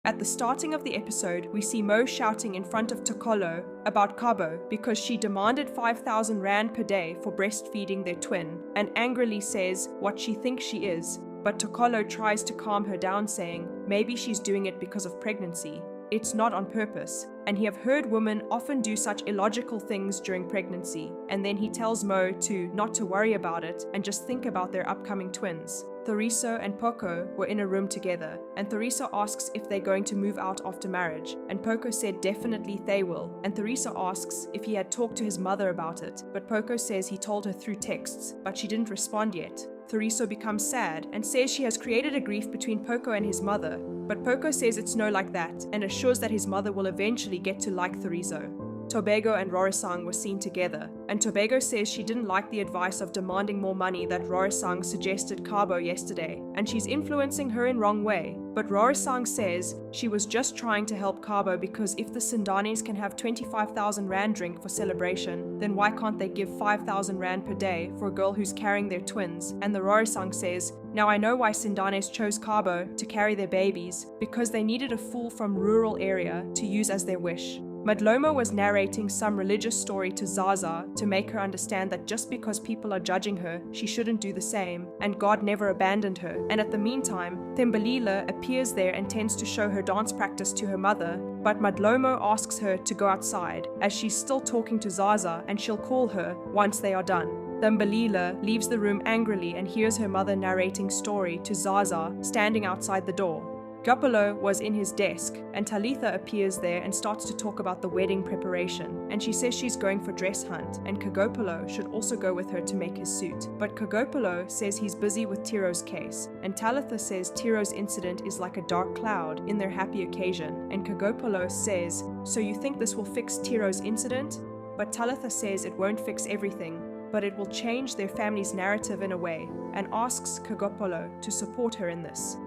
At the starting of the episode, we see Mo shouting in front of Tokolo about Kabo because she demanded 5,000 rand per day for breastfeeding their twin and angrily says what she thinks she is, but Tokolo tries to calm her down saying maybe she's doing it because of pregnancy. It's not on purpose, and he have heard women often do such illogical things during pregnancy, and then he tells Mo not to worry about it and just think about their upcoming twins. Thoriso and Poco were in a room together, and Thoriso asks if they're going to move out after marriage, and Poco said definitely they will, and Thoriso asks if he had talked to his mother about it, but Poco says he told her through texts, but she didn't respond yet. Thoriso becomes sad and says she has created a grief between Poco and his mother, but Poco says it's no like that and assures that his mother will eventually get to like Thoriso. Tobago and Rorisang were seen together, and Tobago says she didn't like the advice of demanding more money that Rorisang suggested Kabo yesterday, and she's influencing her in wrong way. But Rorisang says she was just trying to help Kabo because if the Sindanis can have 25,000 rand drink for celebration, then why can't they give 5,000 rand per day for a girl who's carrying their twins? And the Rorisang says, now I know why Sindanis chose Kabo to carry their babies, because they needed a fool from rural area to use as their wish. Madlomo was narrating some religious story to Zaza to make her understand that just because people are judging her, she shouldn't do the same, and God never abandoned her. And at the meantime, Thembalila appears there and tends to show her dance practice to her mother, but Madlomo asks her to go outside, as she's still talking to Zaza and she'll call her once they are done. Thembalila leaves the room angrily and hears her mother narrating story to Zaza standing outside the door. Gapolo was in his desk, and Talitha appears there and starts to talk about the wedding preparation, and she says she's going for dress hunt, and Kagopolo should also go with her to make his suit. But Kagopolo says he's busy with Tiro's case, and Talitha says Tiro's incident is like a dark cloud in their happy occasion, and Kagopolo says, so you think this will fix Tiro's incident? But Talitha says it won't fix everything, but it will change their family's narrative in a way, and asks Kagopolo to support her in this.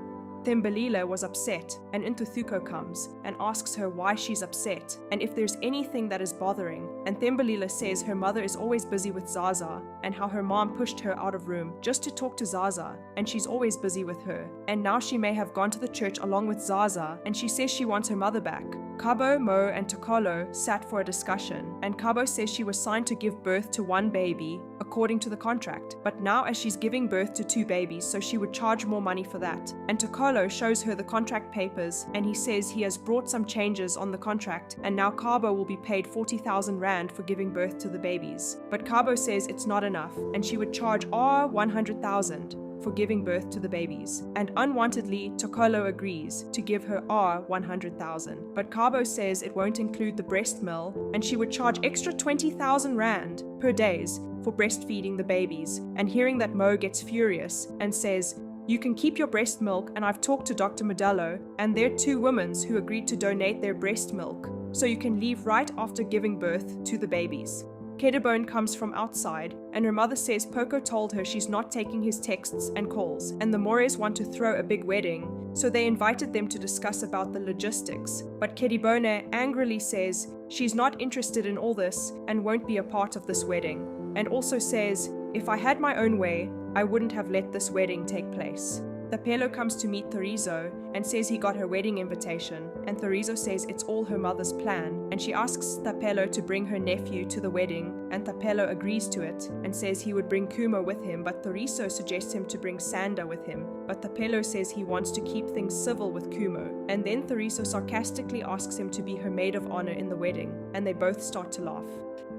Thembalila was upset, and Intuthuko comes and asks her why she's upset and if there's anything that is bothering, and Thembalila says her mother is always busy with Zaza and how her mom pushed her out of room just to talk to Zaza, and she's always busy with her, and now she may have gone to the church along with Zaza, and she says she wants her mother back. Kabo, Mo, and Tokolo sat for a discussion, and Kabo says she was signed to give birth to one baby according to the contract, but now as she's giving birth to 2 babies, so she would charge more money for that. And Tokolo shows her the contract papers, and he says he has brought some changes on the contract, and now Kabo will be paid 40,000 rand for giving birth to the babies. But Kabo says it's not enough, and she would charge 100,000 for giving birth to the babies, and unwantedly Tokolo agrees to give her 100,000, but Kabo says it won't include the breast mill, and she would charge extra 20,000 rand per days for breastfeeding the babies. And hearing that, Mo gets furious and says, you can keep your breast milk, and I've talked to Dr. Modello, and they're 2 women who agreed to donate their breast milk, so you can leave right after giving birth to the babies. Kedabone comes from outside, and her mother says Poco told her she's not taking his texts and calls, and the Mores want to throw a big wedding, so they invited them to discuss about the logistics. But Kedibone angrily says she's not interested in all this and won't be a part of this wedding, and also says, if I had my own way, I wouldn't have let this wedding take place. Thapelo comes to meet Thorizo and says he got her wedding invitation, and Thorizo says it's all her mother's plan, and she asks Thapelo to bring her nephew to the wedding, and Thapelo agrees to it and says he would bring Kumo with him, but Thorizo suggests him to bring Sanda with him, but Thapelo says he wants to keep things civil with Kumo, and then Thorizo sarcastically asks him to be her maid of honor in the wedding, and they both start to laugh.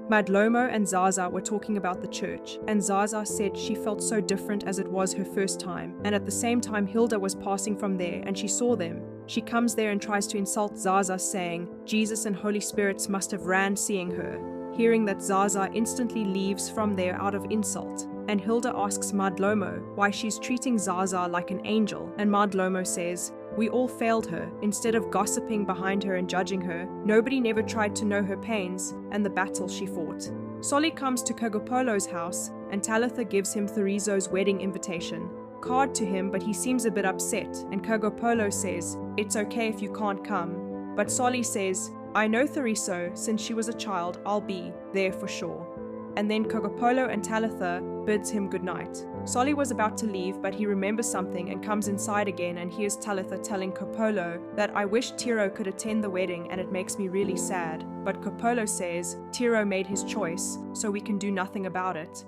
Madlomo and Zaza were talking about the church, and Zaza said she felt so different as it was her first time, and at the same time Hilda was passing from there and she saw them. She comes there and tries to insult Zaza, saying Jesus and Holy Spirits must have ran seeing her. Hearing that, Zaza instantly leaves from there out of insult, and Hilda asks Madlomo why she's treating Zaza like an angel, and Madlomo says, we all failed her. Instead of gossiping behind her and judging her, nobody never tried to know her pains and the battle she fought. Solly comes to Kagopolo's house, and Talitha gives him Thorizo's wedding invitation card to him, but he seems a bit upset, and Kagopolo says, it's okay if you can't come. But Solly says, I know Thorizo, since she was a child, I'll be there for sure. And then Kagopolo and Talitha bids him goodnight. Solly was about to leave, but he remembers something and comes inside again and hears Talitha telling Coppola that I wish Tiro could attend the wedding and it makes me really sad. But Coppola says Tiro made his choice, so we can do nothing about it.